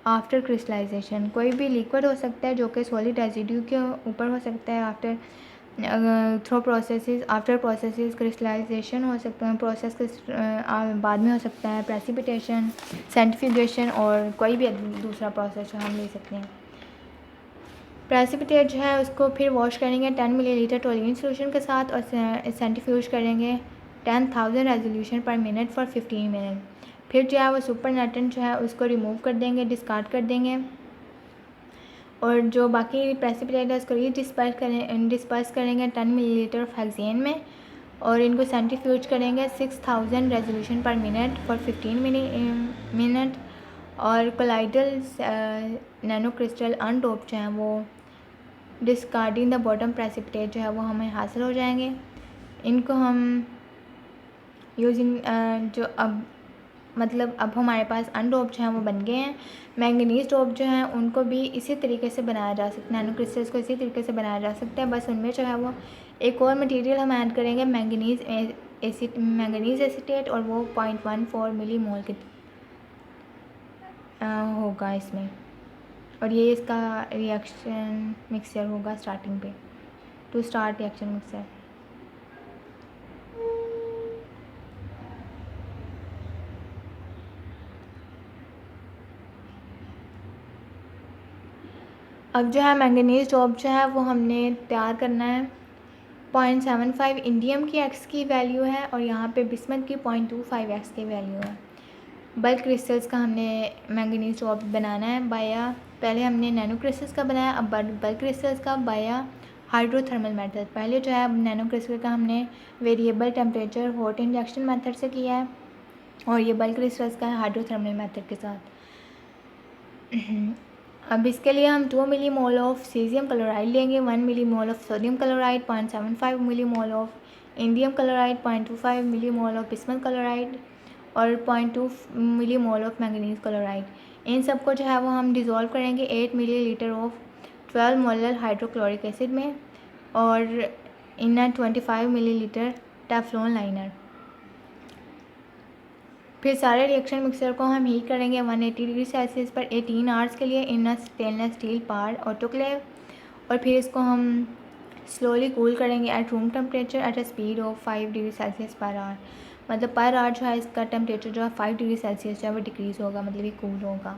after crystallisation. कोई भी लिक्विड हो सकता है जो कि सॉलिड रेजिड्यू के ऊपर हो सकता है after through processes, after processes crystallization हो सकता है, प्रोसेस के बाद में हो सकता है, प्रेसिपिटेशन, सेंट्रीफ्यूगेशन और कोई भी दूसरा प्रोसेस जो हम ले सकते हैं। प्रेसिपिटेट जो है उसको फिर वॉश करेंगे 10 मिलीलीटर टोलिन सोल्यूशन के साथ और सेंट्रीफ्यूज करेंगे 10,000 resolution per minute for 15 minute. फिर जो है वो सुपरनेटेंट जो है उसको रिमूव कर देंगे, डिस्कार्ड कर देंगे और जो बाकी प्रेसिपिटेट है उसको डिस्पर्स करेंगे 10 मिलीलीटर ऑफ हेक्सेन में और इनको सेंट्रीफ्यूज करेंगे 6000 resolution per minute for 15 minute. और कोलाइडल नैनो क्रिस्टल अनडोप जो है वो डिस्कार्डिंग द बॉटम प्रेसिपिटेट जो है वो हमें हासिल हो जाएंगे। इनको हम यूजिंग जो अब हमारे पास अनडोप जो हैं वो बन गए हैं। मैंगनीज डोप जो हैं उनको भी इसी तरीके से बनाया जा सकता है, नैनो क्रिस्टल्स को इसी तरीके से बनाया जा सकता है, बस उनमें जो है वो एक और मटेरियल हम ऐड करेंगे मैंगनीज एसीटेट और वो 0.14 मिली मोल के होगा इसमें। और ये इसका रिएक्शन मिक्सचर होगा स्टार्टिंग पे, टू स्टार्ट रिएक्शन मिक्सचर। अब जो है मैंगनीज डोप जो है वो हमने तैयार करना है। 0.75 इंडियम की एक्स की वैल्यू है और यहाँ पे बिस्मथ की 0.25 एक्स की वैल्यू है। बल्क क्रिस्टल्स का हमने मैंगनीज डोप बनाना है बाया, पहले हमने नैनो क्रिस्टल्स का बनाया, अब बल्क क्रिस्टल्स का बाया हाइड्रोथर्मल मेथड। पहले जो है नैनो क्रिस्टल का हमने variable temperature hot injection method से किया है और ये बल्क क्रिस्टल्स का है हाइड्रोथर्मल मेथड के साथ। अब इसके लिए हम 2 milli mole of caesium chloride लेंगे, 1 milli mole of sodium chloride, 0.75 milli mole of indium chloride, 0.25 milli mole of bismuth chloride और 0.2 milli mole of manganese chloride. इन सबको जो है वो हम डिज़ोल्व करेंगे 8 millilitre of 12 molar hydrochloric acid में और इन 25 मिलीलीटर टेफ्लॉन लाइनर। फिर सारे रिएक्शन मिक्सर को हम हीट करेंगे 180 डिग्री सेल्सियस पर 18 आवर्स के लिए इन स्टेनलेस स्टील पार ऑटोक्लेव और फिर इसको हम स्लोली कूल करेंगे at room temperature at a speed of 5 degree Celsius per hour. मतलब पर आवर जो है इसका टेम्परेचर जो है 5 डिग्री सेल्सियस जो है वो डिक्रीज़ होगा, मतलब ये कूल होगा।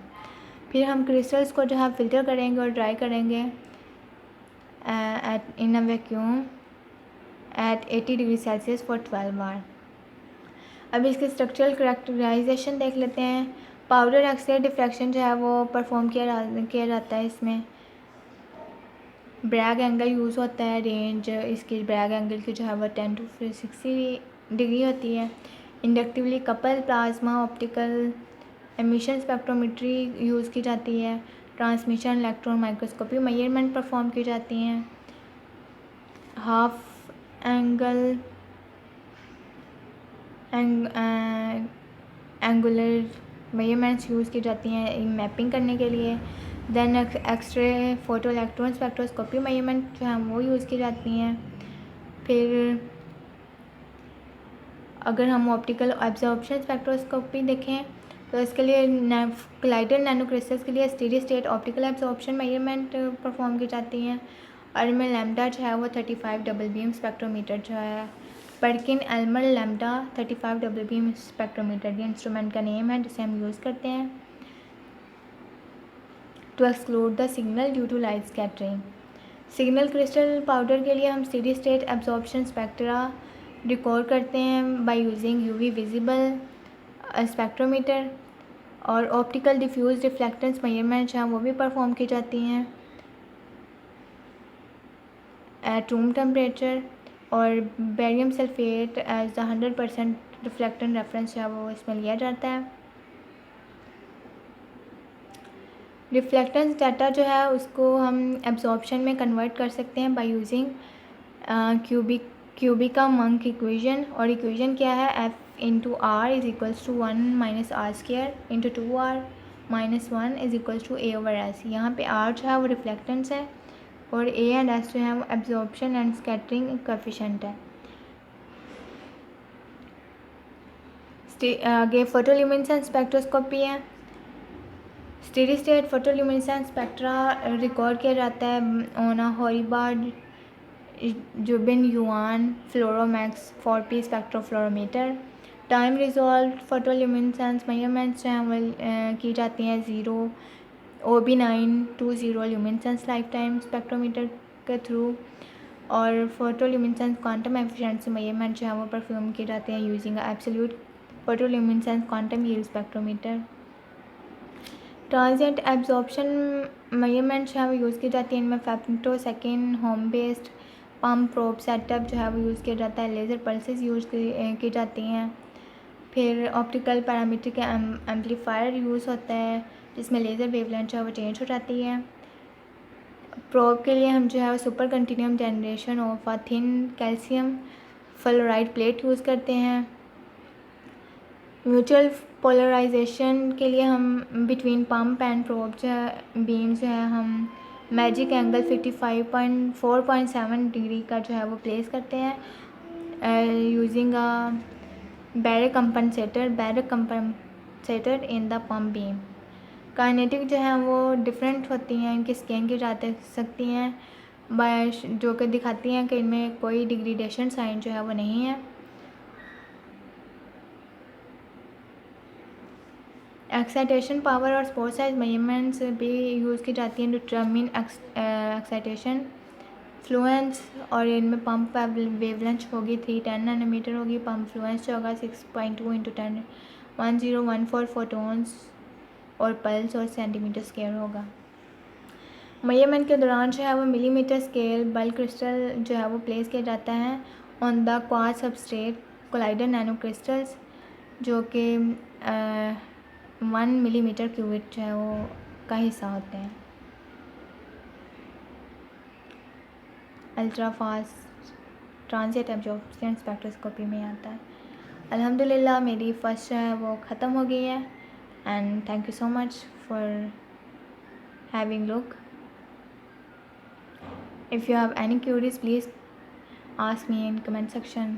फिर हम क्रिस्टल्स को जो है फ़िल्टर करेंगे और ड्राई करेंगे at in a vacuum at 80 degree Celsius for 12 hour. अब इसके स्ट्रक्चरल करेक्टराइजेशन देख लेते हैं। पाउडर एक्सरे डिफ्रैक्शन जो है वो परफॉर्म किया जाता है। इसमें ब्रैग एंगल यूज़ होता है, रेंज इसकी ब्रैग एंगल की जो है वो 10 to 60 डिग्री होती है। Inductively couple plasma optical emission spectrometry use की जाती है। Transmission electron microscopy measurement perform की जाती हैं। Half angle angular measurements use की जाती हैं मैपिंग करने के लिए। Then X ray photo electron spectroscopy measurement जो है वो यूज़ की जाती हैं। फिर अगर हम ऑप्टिकल एब्जॉर्प्शन स्पेक्ट्रोस्कोपी देखें तो इसके लिए कोलाइडल नैनो क्रिस्टल्स के लिए steady state optical absorption measurement perform की जाती हैं। और में लैम्डा जो है वो 35 डबल बीम स्पेक्ट्रोमीटर जो है Perkin Elmer lambda 35 double beam spectrometer ये इंस्ट्रूमेंट का नेम है जिसे हम यूज़ करते हैं to exclude the signal due to light scattering. Signal crystal powder के लिए हम steady state absorption spectra record करते हैं by using UV visible spectrometer और ऑप्टिकल डिफ्यूज रिफ्लेक्टेंस मेजरमेंट जो हैं वो भी परफॉर्म की जाती हैं एट रूम टेम्परेचर। और barium sulphate as the 100% रिफ्लेक्टेंट reference जो है वो इसमें लिया जाता है। रिफ्लेक्टेंस डाटा जो है उसको हम एब्जॉर्प्शन में कन्वर्ट कर सकते हैं by using Kubelka Munk equation. और इक्वेशन क्या है F into R is equals to 1 minus R square into 2r minus 1 is equals to a over s। यहाँ पे r जो है वो रिफ्लेक्टेंस है और ए एंड एस जो है वो एब्जॉर्प्शन एंड स्कैटरिंग कोएफिशिएंट है। आगे फोटोल्यूमिनेसेंस स्पेक्ट्रोस्कोपी है। Steady state photoluminescence spectra record किया जाता है on a Horiba Jobin Yvon Fluoromax 4P spectrofluorometer. Time resolve photoluminescence measurements जो हैं वो की जाती हैं 0 OB920 luminescence life time spectrometer के थ्रू। और फोटोल्यूमिनेसेंस क्वांटम एफिशिएंसी मेजरमेंट जो है वो परफॉर्म किए जाते हैं using absolute photoluminescence quantum yield spectrometer. Transient absorption measurement जो है वो यूज़ की जाती है, इनमें femtosecond home based pump probe setup जो है वो यूज़ किया जाता है। लेज़र पल्सेस यूज़ की जाती हैं। फिर ऑप्टिकल पैरामीट्रिक एम्पलीफायर यूज़ होता है जिसमें लेज़र वेवलेंथ जो है वो चेंज हो जाती है। प्रोब के लिए हम जो है वो super continuum generation of a thin calcium fluoride plate use करते हैं। म्यूचुअल पोलराइजेशन के लिए हम बिटवीन पम्प एंड प्रोब जो है बीम जो है हम मैजिक एंगल 55.4.7 डिग्री का जो है वो प्लेस करते हैं using a barrack compensator in the pump beam. Kinetic जो है वो डिफरेंट होती हैं, इनकी स्कैन की जा सकती हैं बाय जो कि दिखाती हैं कि इनमें कोई डिग्रेडेशन साइन जो है वो नहीं है। एक्साइटेशन पावर और स्पोर्ट साइज मेजरमेंट्स भी यूज़ की जाती हैं डिटरमिन एक्साइटेशन फ्लुएंस। और इनमें पंप वेवलेंथ होगी 310 नैनोमीटर होगी। पंप फ्लुएंस जो होगा 6.2 × 1014 फोटोन्स और पल्स और सेंटीमीटर स्केल होगा। मेजरमेंट के दौरान जो है वो मिलीमीटर स्केल बल्क क्रिस्टल जो है वो प्लेस किया जाता है on the quartz substrate collider nano crystals जो कि 1 मिलीमीटर क्यूबिक जो है वो का हिस्सा होते हैं। Ultra fast transient absorption spectroscopy में आता है। अल्हम्दुलिल्लाह मेरी फर्स्ट जो है वो ख़त्म हो गई है and thank you so much for having look. If you have any curies please ask me in comment section.